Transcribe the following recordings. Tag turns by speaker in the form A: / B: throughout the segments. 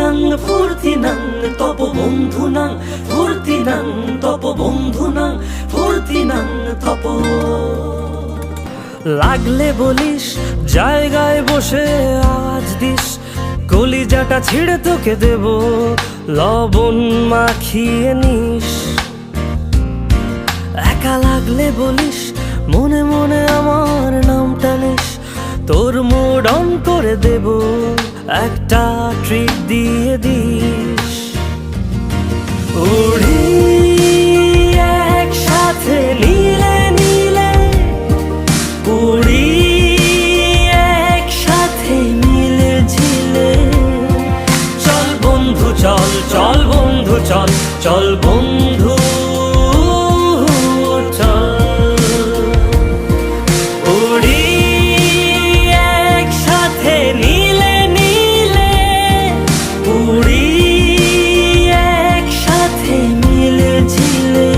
A: বন্ধুনাং ফুর্তিনাং তপ বন্ধুনাং ফুর্তিনাং তপ বন্ধুনাং ফুর্তিনাং তপ। লাগলে বলিস জায়গায় বসে আওয়াজ দিস, কলিজাটা ছিঁড়ে তোকে দেব লবণ মাখিয়ে নিস। একা লাগলে বলিস মনে মনে আমার নামটা নিস, তোর মুড অন করে দেব একটা ট্রিট দিয়ে দিস। উড়ি একসাথে নীলে নীলে, উড়ি একসাথে মিলে ঝিলে। চল বন্ধু চল, চল বন্ধু চল, চল বন্ধু চল। উড়ি একসাথে নীলে নীলে, উড়ি একসাথে মিলে ঝিলে।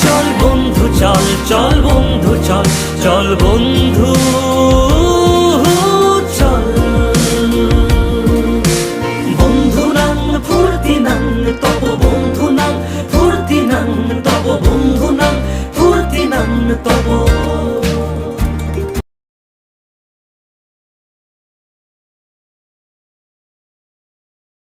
A: চল বন্ধু চল, চল বন্ধু চল, চল বন্ধু চল। বন্ধুনাং ফুর্তিনাং তপ বন্ধুনাং ফুর্তিনাং তপ বন্ধুনাং ফুর্তিনাং তপ।